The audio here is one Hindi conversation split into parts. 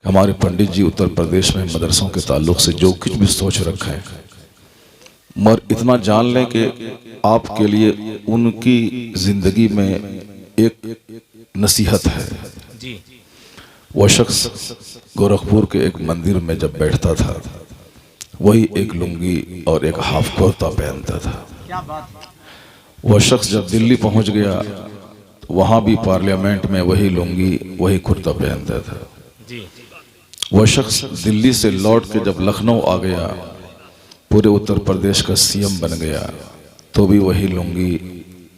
हमारे पंडित जी उत्तर प्रदेश में मदरसों के ताल्लुक से जो कुछ भी सोच रखा है, मगर इतना जान लें कि आपके लिए उनकी जिंदगी में एक नसीहत है। वो शख्स गोरखपुर के एक मंदिर में जब बैठता था, वही एक लुंगी और एक हाफ कुर्ता पहनता था। वह शख्स जब दिल्ली पहुंच गया, वहां भी पार्लियामेंट में वही लुंगी वही कुर्ता पहनता था। वह शख्स दिल्ली से लौट के जब लखनऊ आ गया, पूरे उत्तर प्रदेश का सीएम बन गया, तो भी वही लुंगी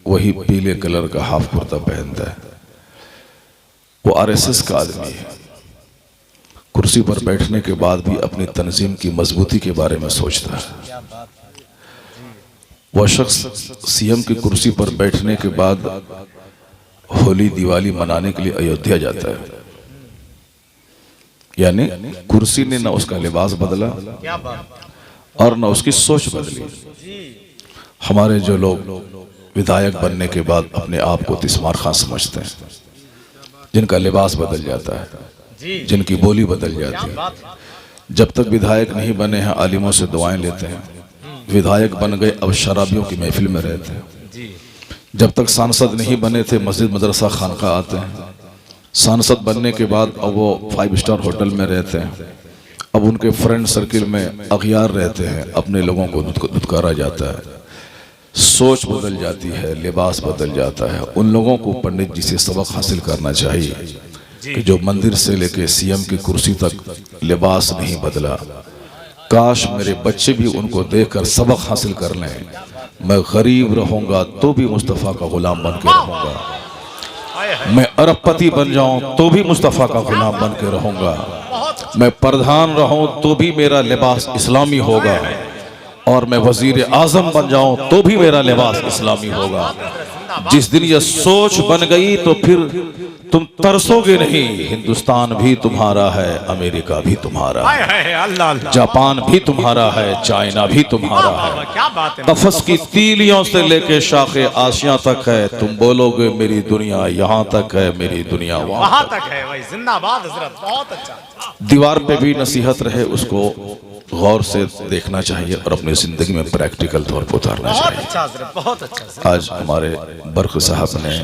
वही पीले कलर का हाफ कुर्ता पहनता है। वो आरएसएस का आदमी है। कुर्सी पर बैठने के बाद भी अपनी तंजीम की मजबूती के बारे में सोचता है। वह शख्स सीएम की कुर्सी पर बैठने के बाद होली दिवाली मनाने के लिए अयोध्या जाता है। यानी कुर्सी ने न उसका लिबास बदला और न उसकी सोच बदली। हमारे जो लोग विधायक बनने के बाद अपने आप को तिस्मार खां समझते हैं, जिनका लिबास बदल जाता है, जिनकी बोली बदल जाती है, जब तक विधायक नहीं बने हैं आलिमों से दुआएं लेते हैं। विधायक बन गए, अब शराबियों की महफिल में रहते हैं। जब तक सांसद नहीं बने थे, मस्जिद मदरसा खानका आते हैं। सांसद बनने के बाद अब वो 5 स्टार होटल में रहते हैं। अब उनके फ्रेंड सर्किल में अखियार रहते हैं, अपने लोगों को धुतकारा जाता है। सोच बदल जाती है, लिबास बदल जाता है। उन लोगों को पंडित जी से सबक हासिल करना चाहिए कि जो मंदिर से लेके सीएम की कुर्सी तक लिबास नहीं बदला। काश मेरे बच्चे भी उनको देखकर सबक हासिल कर लें। मैं गरीब रहूंगा तो भी मुस्तफ़ा का गुलाम बन के रहूंगा। मैं अरबपति बन जाऊं तो भी मुस्तफ़ा का गुलाम बन के रहूंगा। मैं प्रधान रहूं तो भी मेरा लिबास इस्लामी होगा, और मैं वजीर आजम बन जाऊं तो भी मेरा लिबास इस्लामी होगा। जिस दिन यह सोच बन गई तो फिर तुम तरसोगे नहीं। हिंदुस्तान भी तुम्हारा है, अमेरिका भी तुम्हारा है, जापान भी तुम्हारा है, चाइना भी तुम्हारा है। कफस की तीलियों से लेके शाखे आसिया तक है। तुम बोलोगे मेरी दुनिया यहाँ तक है, मेरी दुनिया वहाँ तक है। जिंदाबाद हजरत, बहुत अच्छा। दीवार पे भी नसीहत रहे, उसको गौर से देखना चाहिए और अपनी जिंदगी में प्रैक्टिकल तौर पर उतारना चाहिए। बहुत अच्छा। आज हमारे बर्क साहब ने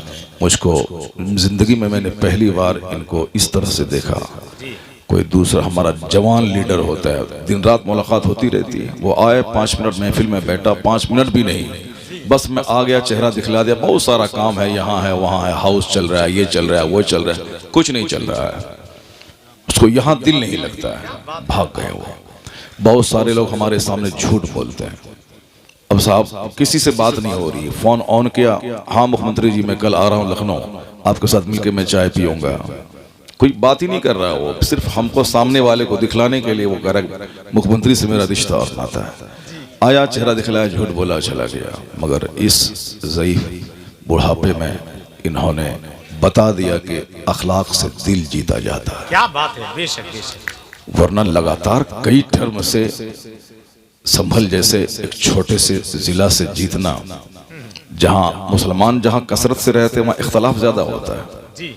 मुझको, जिंदगी में मैंने पहली बार इनको इस तरह से देखा। कोई दूसरा हमारा जवान लीडर होता है, दिन रात मुलाकात होती रहती है। वो आए 5 मिनट महफिल में बैठा, 5 मिनट भी नहीं, बस मैं आ गया, चेहरा दिखला दिया। बहुत सारा काम है, यहाँ है वहाँ है, हाउस चल रहा है, ये चल रहा है, वो चल रहा है, कुछ नहीं चल रहा है। उसको यहाँ दिल नहीं लगता है, भाग गए वो। बहुत सारे लोग हमारे सामने झूठ बोलते हैं। अब साहब किसी से बात नहीं हो रही, फोन ऑन किया, हाँ मुख्यमंत्री जी मैं कल आ रहा हूँ लखनऊ, आपके साथ मिलकर मैं चाय पीऊंगा। कोई बात ही नहीं कर रहा, वो सिर्फ हमको सामने वाले को दिखलाने के लिए वो कह रहा मुख्यमंत्री से मेरा रिश्ता और नाता है। आया, चेहरा दिखलाया, झूठ बोला, चला गया। मगर इस ज़ईफ बुढ़ापे में इन्होंने बता दिया कि अखलाक से दिल जीता जाता है। क्या बात है, बेशक बेशक। वरना लगातार कई टर्म से संभल जैसे एक छोटे से जिला से जीतना, जहां मुसलमान जहां कसरत से रहते हैं वहां इख्तलाफ ज्यादा होता है,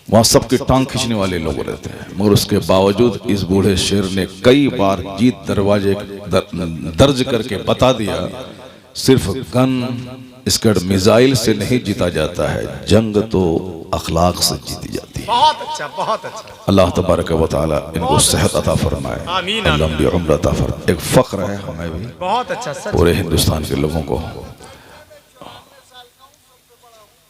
वहां सबके टांग खींचने वाले लोग रहते हैं। मगर उसके बावजूद इस बूढ़े शेर ने कई बार जीत दरवाजे दर्ज करके बता दिया, सिर्फ गन स्कड मिसाइल से नहीं जीता जाता है, जंग तो अखलाक से जीती जाती है। बहुत अच्छा, बहुत अच्छा। अल्लाह तबारक व तआला इनको सेहत अता फरमाए, लंबी उम्र अता फरमाए। एक फख्र है हमें भी, बहुत अच्छा, पूरे हिंदुस्तान के लोगों को।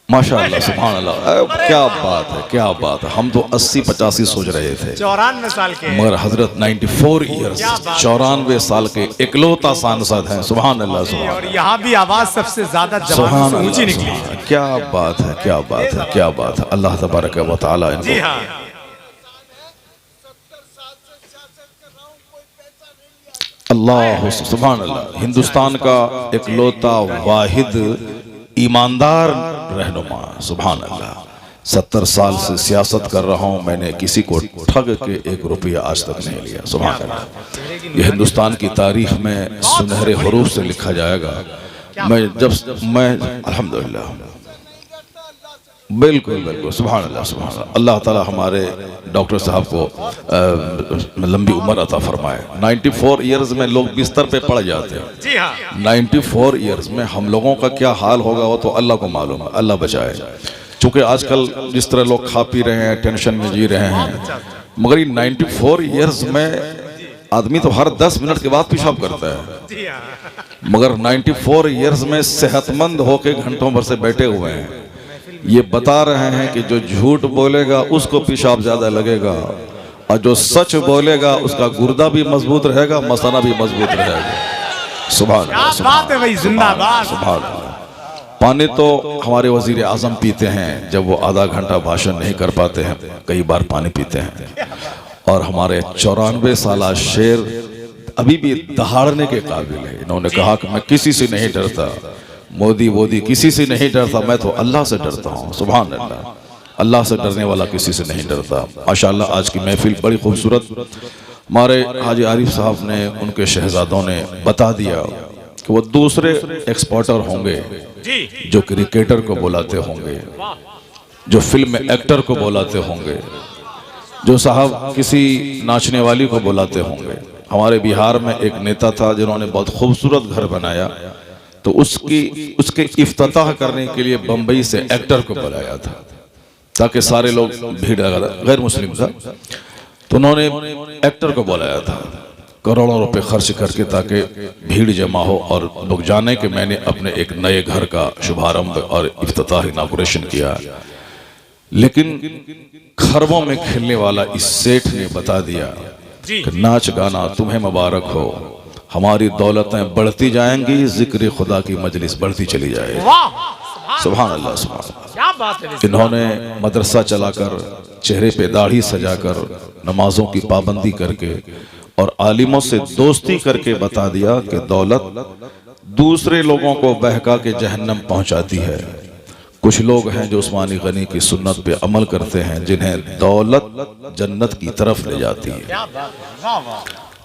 माशाअल्लाह, सुभान अल्लाह, क्या बात है, क्या बात है। हम तो 80-85 सोच रहे थे, 94 साल के, मगर हजरत 94 ईयर्स, 94 साल के इकलौता सांसद हैं। सुभान अल्लाह, सुभान। और यहाँ भी आवाज सबसे ज्यादा जवानों से ऊंची निकली। क्या बात है, क्या बात है, क्या बात है। अल्लाह तबारक व तआला इनको, जी हाँ, अल्लाह सुभान अल्लाह, हिंदुस्तान का इकलौता वाहिद ईमानदार रहनुमा। सुभान अल्लाह। 70 साल से सियासत कर रहा हूं, मैंने किसी को ठग के 1 रुपया आज तक नहीं लिया। सुभान अल्लाह। ये हिंदुस्तान की तारीख में सुनहरे हरूफ से लिखा जाएगा। मैं अल्हम्दुलिल्लाह बिल्कुल बिल्कुल, सुभान अल्लाह सुभान अल्लाह। अल्लाह ताला हमारे डॉक्टर साहब को लंबी उम्र अता फरमाए। 94 इयर्स में लोग बिस्तर पे पड़ जाते हैं। जी हाँ, 94 इयर्स में हम लोगों का क्या हाल होगा वो तो अल्लाह को मालूम है, अल्लाह बचाए। चूंकि आजकल जिस तरह लोग खा पी रहे हैं, टेंशन में जी रहे हैं, मगर ये 94 इयर्स में आदमी तो हर 10 मिनट के बाद पेशाब करता है, जी हाँ, मगर 94 इयर्स में सेहतमंद होके घंटों भर से बैठे हुए हैं। ये बता रहे हैं कि जो झूठ बोलेगा उसको पेशाब ज्यादा लगेगा, और जो सच बोलेगा उसका गुर्दा भी मजबूत रहेगा, मसाना भी मजबूत रहेगा। सुभान अल्लाह, क्या बात है भाई, जिंदाबाद। सुभान अल्लाह। पानी तो हमारे वजीर आजम पीते हैं, जब वो आधा घंटा भाषण नहीं कर पाते हैं कई बार पानी पीते हैं। और हमारे 94 साल शेर अभी भी दहाड़ने के काबिल है। इन्होंने कहा कि मैं किसी से नहीं डरता, मोदी किसी से नहीं डरता, मैं तो अल्लाह से डरता हूँ। सुभान अल्लाह, अल्लाह से डरने वाला किसी से नहीं डरता। माशाअल्लाह आज की महफिल बड़ी खूबसूरत। हमारे हाजी आरिफ साहब ने, उनके शहजादों ने बता दिया कि वो दूसरे एक्सपोर्टर होंगे जो क्रिकेटर को बुलाते होंगे, जो फिल्म में एक्टर को बुलाते होंगे, जो साहब किसी नाचने वाली को बुलाते होंगे। हमारे बिहार में एक नेता था जिन्होंने बहुत खूबसूरत घर बनाया, तो उसके इफ्तिताह करने के लिए बम्बई से एक्टर को बुलाया था ताकि सारे लोग भीड़ लगा, गैर मुस्लिम था, तो उन्होंने एक्टर को बुलाया था करोड़ों रुपए खर्च करके ताकि भीड़ जमा हो और लोग जाने कि मैंने अपने एक नए घर का शुभारंभ और इफ्तिताह इनॉग्रेशन किया। लेकिन खरबों में खेलने वाला इस सेठ ने बता दिया कि नाच गाना तुम्हें मुबारक हो, हमारी दौलतें बढ़ती जाएंगी, जिक्र खुदा की मजलिस बढ़ती चली जाएगी। सुभान अल्लाह सुभान अल्लाह। क्या बात है। इन्होंने मदरसा चलाकर, चेहरे पे दाढ़ी सजाकर, नमाजों की पाबंदी करके और आलिमों से दोस्ती करके बता दिया कि दौलत दूसरे लोगों को बहका के जहन्नम पहुंचाती है। कुछ लोग हैं जो उस्मानी गनी की सुन्नत पे अमल करते हैं, जिन्हें दौलत जन्नत की तरफ ले जाती है।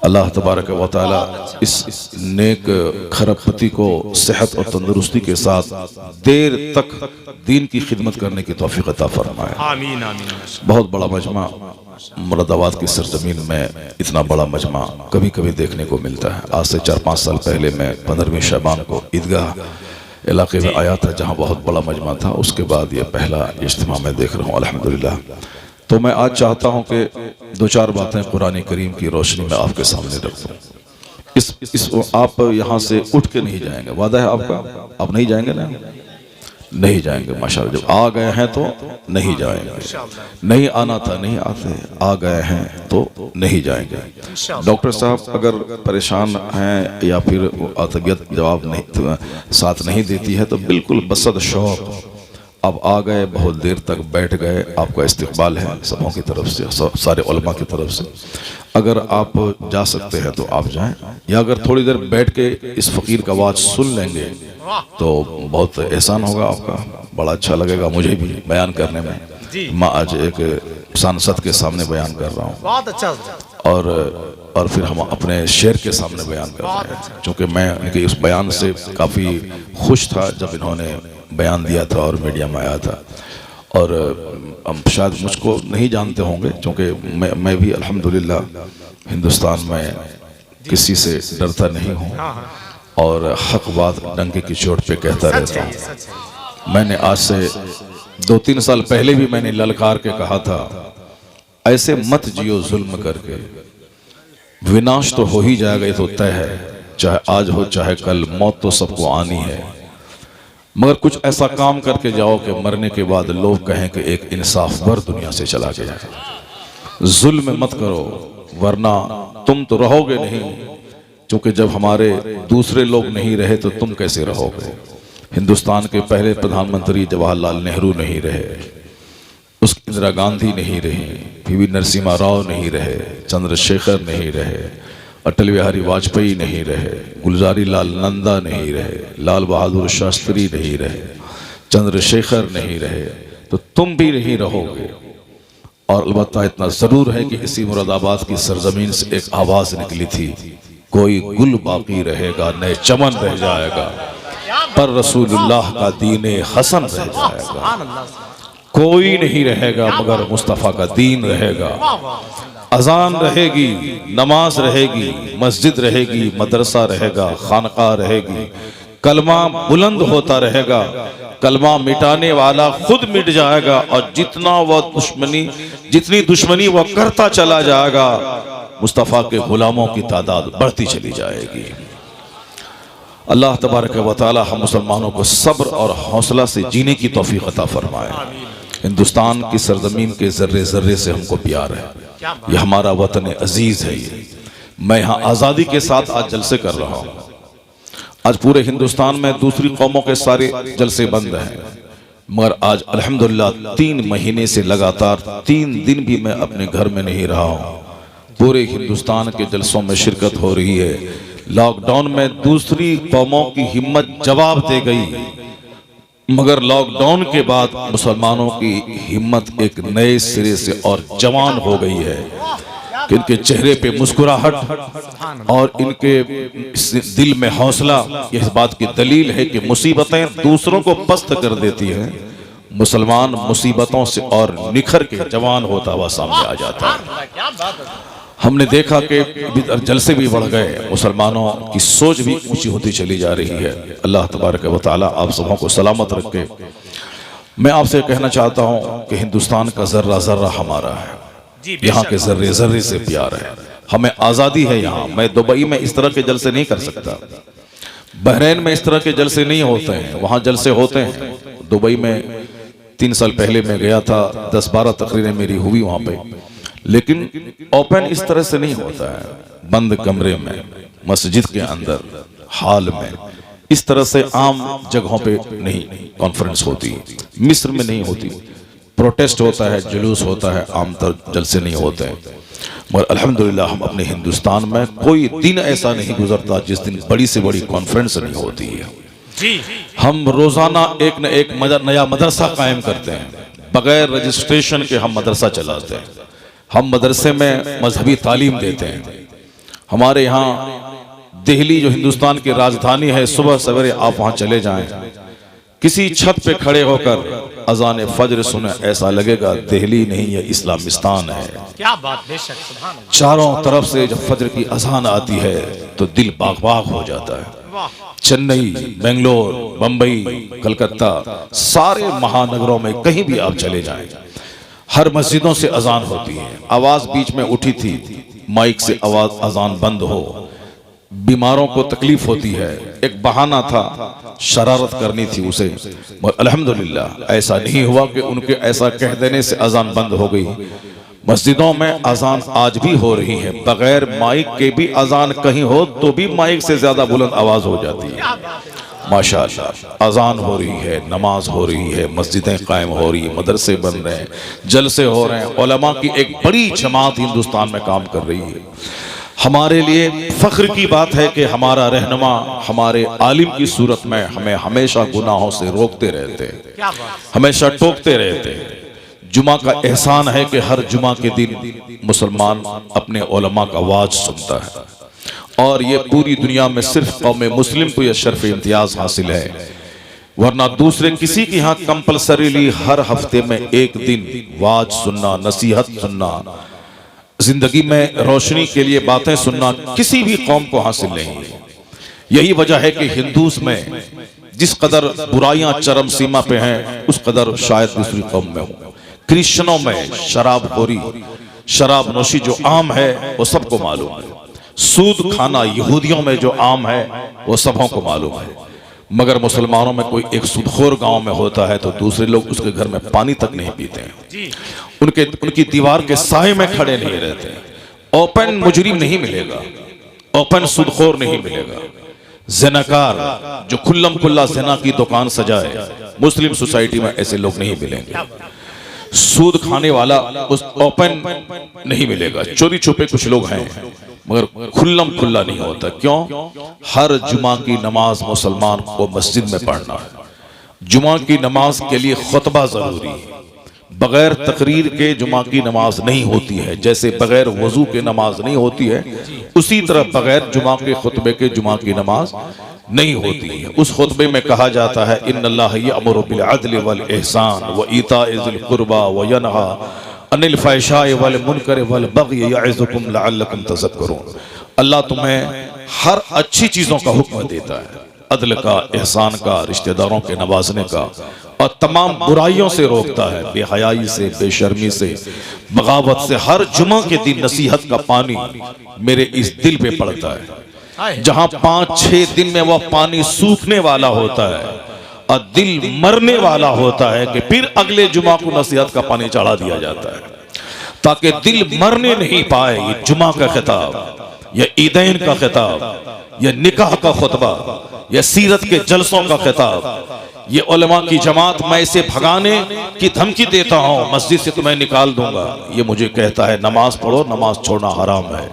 अल्लाह तबारक व तआला इस नेक खरबपति को सेहत और तंदुरुस्ती के साथ देर तक दीन की खिदमत करने की तौफीक अता फरमाए। आमीन आमीन। बहुत बड़ा मजमा, मुरादाबाद की सरजमीन में इतना बड़ा मजमा कभी कभी देखने को मिलता है। आज से 4-5 साल पहले मैं 15वीं शबान को ईदगाह इलाके में आया था जहाँ बहुत बड़ा मजमा था। उसके बाद ये पहला इज्तिमा मैं देख रहा हूँ अल्हम्दुलिल्लाह। तो मैं आज चाहता हूँ कि 2-4 बातें कुरान करीम की रोशनी में आपके सामने रखूँ। आप यहाँ से उठ के नहीं जाएंगे, वादा है आपका? आप नहीं जाएंगे ना? नहीं जाएंगे माशाअल्लाह। जब आ गए हैं तो नहीं जाएंगे। नहीं आना था नहीं आते, आ गए हैं तो नहीं जाएंगे। डॉक्टर साहब अगर परेशान हैं या फिर तबीयत जवाब नहीं साथ नहीं देती है तो बिल्कुल बसद शौक अब आ गए, बहुत देर तक बैठ गए, आपका इस्तकबाल है सबों की तरफ से, सारे उलमा की तरफ से। अगर आप जा सकते हैं तो आप जाएं, या अगर थोड़ी देर बैठ के इस फकीर का आवाज़ सुन लेंगे तो बहुत एहसान होगा आपका, बड़ा अच्छा लगेगा मुझे भी बयान करने में। मैं आज एक सांसद के सामने बयान कर रहा हूँ, बहुत अच्छा। और फिर हम अपने शेर के सामने बयान कर रहे हैं, क्योंकि मैं इनके इस बयान से काफ़ी खुश था जब इन्होंने बयान दिया था और मीडिया में आया था। और शायद मुझको नहीं जानते होंगे, क्योंकि मैं भी अल्हम्दुलिल्लाह हिंदुस्तान में किसी से डरता नहीं हूँ और हक बात डंके की चोट पे कहता रहता हूँ। मैंने आज से 2-3 साल पहले भी मैंने ललकार के कहा था, ऐसे मत जियो जुल्म करके, विनाश तो हो ही जाएगा, ये तो तय है, चाहे आज हो चाहे कल, मौत तो सबको आनी है। मगर कुछ ऐसा काम करके जाओ कि मरने के बाद लोग कहें कि एक इंसाफवर दुनिया से चला गया। जुल्म मत करो वरना तुम तो रहोगे नहीं, क्योंकि जब हमारे दूसरे लोग नहीं रहे तो तुम कैसे रहोगे। हिंदुस्तान के पहले प्रधानमंत्री जवाहरलाल नेहरू नहीं रहे, उस इंदिरा गांधी नहीं रही, पीवी नरसिम्हा राव नहीं रहे, चंद्रशेखर नहीं रहे, अटल बिहारी वाजपेयी नहीं रहे, गुलजारी लाल नंदा नहीं रहे, लाल बहादुर शास्त्री नहीं रहे, चंद्रशेखर नहीं रहे, तो तुम भी नहीं रहोगे। और अलबत्ता इतना जरूर है कि इसी मुरादाबाद की सरजमीन से एक आवाज निकली थी, कोई गुल बाकी रहेगा न चमन रह जाएगा, पर रसूलुल्लाह का दीन हसन रह जाएगा। कोई नहीं रहेगा मगर मुस्तफ़ा का दीन रहेगा। अजान रहेगी, नमाज रहेगी, मस्जिद रहेगी, मदरसा रहेगा, खानका रहेगी, कलमा बुलंद होता रहेगा। कलमा मिटाने वाला खुद मिट जाएगा और जितनी दुश्मनी वह करता चला जाएगा, मुस्तफ़ा के गुलामों की तादाद बढ़ती चली जाएगी। अल्लाह तबारक व तआला हम मुसलमानों को सब्र और हौसला से जीने की तौफीक अता फरमाए। हिंदुस्तान की सरजमीन के जर्रे जर्रे से हमको प्यार है, ये हमारा वतन अजीज है। ये मैं यहाँ आज़ादी के साथ आज जलसे कर रहा हूँ। आज पूरे हिंदुस्तान में दूसरी कौमों के सारे जलसे बंद हैं, मगर आज अल्हम्दुलिल्लाह 3 महीने से लगातार 3 दिन भी मैं अपने घर में नहीं रहा हूँ। पूरे हिंदुस्तान के जलसों में शिरकत हो रही है। लॉकडाउन में दूसरी कौमों की हिम्मत जवाब दे गई, मगर लॉकडाउन के बाद मुसलमानों की हिम्मत एक नए सिरे से और जवान हो गई है कि इनके चेहरे पे मुस्कुराहट और इनके दिल में हौसला इस बात की दलील है कि मुसीबतें दूसरों को पस्त कर देती हैं, मुसलमान मुसीबतों से और निखर के जवान होता हुआ सामने आ जाता है। हमने देखा कि जलसे भी बढ़ गए, मुसलमानों की सोच भी ऊंची होती चली जा रही है। अल्लाह तबारक व तआला आप सबों को सलामत रखे। मैं आपसे कहना चाहता हूं कि हिंदुस्तान का जर्रा जर्रा हमारा है, यहाँ के जर्रे जर्रे से प्यार है, हमें आज़ादी है। यहाँ मैं दुबई में इस तरह के जलसे नहीं कर सकता, बहरीन में इस तरह के जलसे नहीं होते हैं, वहाँ जलसे होते हैं। दुबई में 3 साल पहले मैं गया था, 10-12 तकरीरें मेरी हुई वहाँ पे, लेकिन ओपन इस तरह से नहीं होता है। बंद कमरे में, मस्जिद के अंदर, हाल में, इस तरह से आम जगहों पे नहीं कॉन्फ्रेंस होती। मिस्र में नहीं होती, प्रोटेस्ट होता है, जुलूस होता है, आमतौर जलसे नहीं होते हैं। मगर अल्हम्दुलिल्लाह हम अपने हिंदुस्तान में कोई दिन ऐसा नहीं गुजरता जिस दिन बड़ी से बड़ी कॉन्फ्रेंस नहीं होती है। हम रोजाना एक न एक नया मदरसा कायम करते हैं, बगैर रजिस्ट्रेशन के हम मदरसा चलाते हैं। हम मदरसे में मजहबी तालीम देते हैं। हमारे यहाँ दिल्ली जो हिंदुस्तान की राजधानी है, सुबह सवेरे आप वहाँ चले जाएं, किसी छत पे खड़े होकर अजान फजर सुने, ऐसा लगेगा दिल्ली नहीं है, इस्लामिस्तान है। क्या बात, बेशक, सुभान अल्लाह। चारों तरफ से जब फजर की अजान आती है तो दिल बाग बाग हो जाता है। चेन्नई, बेंगलोर, बंबई, कलकत्ता, सारे महानगरों में कहीं भी आप चले जाएं, हर मस्जिदों से अजान होती है। आवाज बीच में उठी थी, माइक से आवाज अजान बंद हो, बीमारों को तकलीफ होती है, एक बहाना था, शरारत करनी थी उसे, मगर अल्हम्दुलिल्लाह ऐसा नहीं हुआ कि उनके ऐसा कह देने से अजान बंद हो गई। मस्जिदों में अजान आज भी हो रही है, बगैर माइक के भी अजान कहीं हो तो भी माइक से ज्यादा बुलंद आवाज हो जाती है। माशाअल्लाह अजान हो रही है, नमाज हो रही है, मस्जिदें कायम हो रही है, मदरसे बन रहे हैं, जलसे हो रहे हैं, उलमा की एक बड़ी जमात हिंदुस्तान में काम कर रही है। हमारे लिए फख्र की बात है कि हमारा रहनुमा हमारे आलिम की सूरत में हमें हमेशा गुनाहों से रोकते रहते हैं, हमेशा टोकते रहते हैं। जुमा का एहसान है कि हर जुमा के दिन मुसलमान अपने उलमा का वाज सुनता है, और ये पूरी दुनिया में सिर्फ कौम मुस्लिम को यह शर्फ इम्तियाज हासिल है, वरना दूसरे किसी के यहाँ कंपलसरीली हर हफ्ते में एक दिन वाज सुनना, नसीहत सुनना, जिंदगी में रोशनी के लिए बातें सुनना किसी भी कौम को हासिल नहीं है। यही वजह है कि हिंदूस में जिस कदर बुराइयां चरम सीमा पे हैं, उस कदर शायद दूसरी कौम में हो। क्रिश्चियनों में शराबखोरी, शराब नोशी जो आम है वो सबको मालूम है, सूद खाना यहूदियों में जो आम है वो सबों को मालूम है, मगर मुसलमानों में कोई एक सूदखोर गांव में होता है तो दूसरे लोग उसके घर में पानी तक नहीं पीते हैं, उनकी दीवार के साए में खड़े नहीं रहते। ओपन मुजरिम नहीं मिलेगा, ओपन सूदखोर नहीं मिलेगा, ज़िनाकार जो खुल्लम खुल्ला ज़िना की दुकान सजाए, मुस्लिम सोसाइटी में ऐसे लोग नहीं मिलेंगे। सूद खाने वाला उस ओपन नहीं मिलेगा, चोरी छुपे कुछ लोग हैं, मगर खुल्लम खुल्ला नहीं होता। क्यों? हर जुमा की नमाज मुसलमान को मस्जिद में पढ़ना है, जुमा की नमाज के लिए खुतबा जरूरी है, बगैर तकरीर के जुमा की नमाज नहीं होती है, जैसे बगैर वजू के नमाज नहीं होती है, उसी तरह बगैर जुमा के खुतबे के जुमा की नमाज नहीं होती है। उस खुतबे में कहा जाता है इन्नल्लाह यअमुरु बिल अदल वल इहसान व ईताइ ज़िल कुर्बा व यनहा अनिल फहशाइ वल मुनकर वल बग़य यअज़ुकुम लअल्लकुम तज़क्करून। अल्लाह तुम्हें हर अच्छी चीजों का हुक्म देता है, अदल का, एहसान का, रिश्तेदारों के नवाजने का, और तमाम बुराइयों से रोकता है, बेहयाई से, बेशर्मी से, बगावत से। हर जुमा के दिन नसीहत का पानी मेरे इस दिल पे पड़ता है, जहां 5-6 दिन में वह पानी सूखने वाला होता है और दिल मरने वाला होता है कि फिर अगले जुमा को नसीहत का पानी चढ़ा दिया जाता है, ताकि दिल मरने नहीं पाए। ये जुमा का खिताब, या ईदैन का खिताब, या निकाह का खुतबा, या सीरत के जलसों का खिताब, ये उलमा की जमात, मैं इसे भगाने की धमकी देता हूं, मस्जिद से तुम्हें निकाल दूंगा। ये मुझे कहता है नमाज पढ़ो, नमाज छोड़ना हराम है।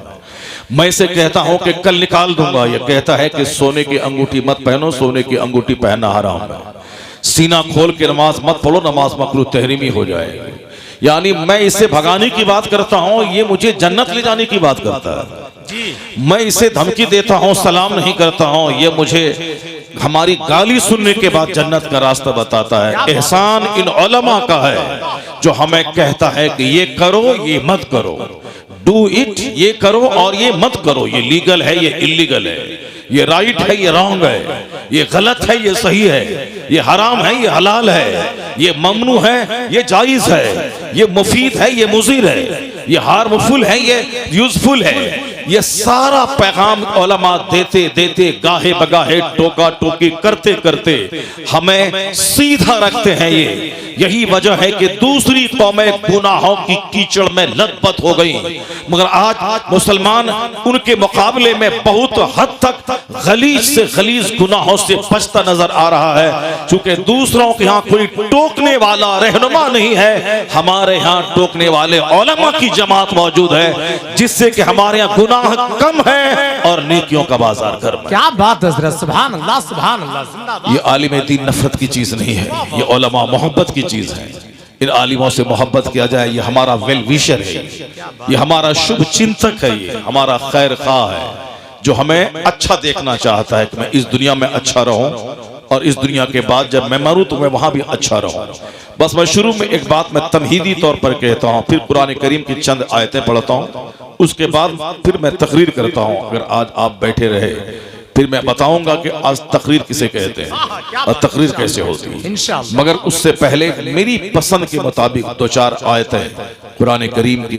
मैं इसे कहता हूं कि कल निकाल दूंगा, ये कहता है कि सोने की अंगूठी मत पहनो, सोने की अंगूठी पहनना हराम है। सीना खोल के नमाज मत पढ़ो, नमाज मकरूह तहरीमी हो जाएगी। यानी मैं इसे भगाने की बात करता हूं, ये मुझे जन्नत ले जाने की बात करता है। मैं इसे धमकी देता हूं, सलाम नहीं करता हूं, ये मुझे हमारी गाली सुनने के बाद जन्नत का रास्ता बताता है। एहसान इन उलमा का है जो हमें कहता है कि ये करो, ये मत करो, डू इट, ये करो और ये मत करो, ये लीगल है, ये इलीगल है, ये राइट है, ये रॉन्ग है, ये गलत है, ये सही है, ये हराम है, ये हलाल है, ये ममनू है, ये जायज है, ये मुफीद है, ये मुज़िर है, ये हार्मफुल है, ये यूजफुल है। ये सारा पैगाम उलमा देते देते, गाहे बगाहे, टोका टोकी करते करते हमें सीधा रखते हैं। यही वजह है कि दूसरी कौमें गुनाहों की कीचड़ में लथपथ हो गई, मगर आज मुसलमान उनके मुकाबले में बहुत हद तक गलीज से गलीज गुनाहों से बचता नजर आ रहा है। चूंकि दूसरों के यहाँ कोई टोकने वाला रहनुमा नहीं है, हमारे यहाँ टोकने वाले उलमा की जमात मौजूद है, जिससे कि हमारे यहाँ गुनाह कम है और नेकियों का बाजार गर्म है। क्या बात है हज़रत, सुभान अल्लाह, सुभान अल्लाह, जिंदाबाद। ये आलिम दीन नफरत की चीज नहीं है, ये उलमा मोहब्बत की चीज है। इन आलिमों से मोहब्बत किया जाए, ये हमारा वेल विशर है, ये हमारा शुभ चिंतक है, ये हमारा खैर खाह है, जो हमें अच्छा देखना चाहता है कि मैं इस दुनिया में अच्छा रहूं और इस दुनिया के बाद जब मैं मरूं तो मैं वहां भी अच्छा रहूं। बस मैं शुरू में एक बात मैं तमहीदी तौर पर कहता हूं, फिर कुरान करीम की चंद आयतें पढ़ता हूं, उसके बाद फिर मैं तकरीर करता हूं। अगर आज आप बैठे रहे फिर मैं बताऊंगा कि आज तकरीर किसे कहते हैं और तकरीर कैसे होती है इंशाअल्लाह। मगर उससे पहले मेरी पसंद के मुताबिक 2-4 आयतें कुरान करीम की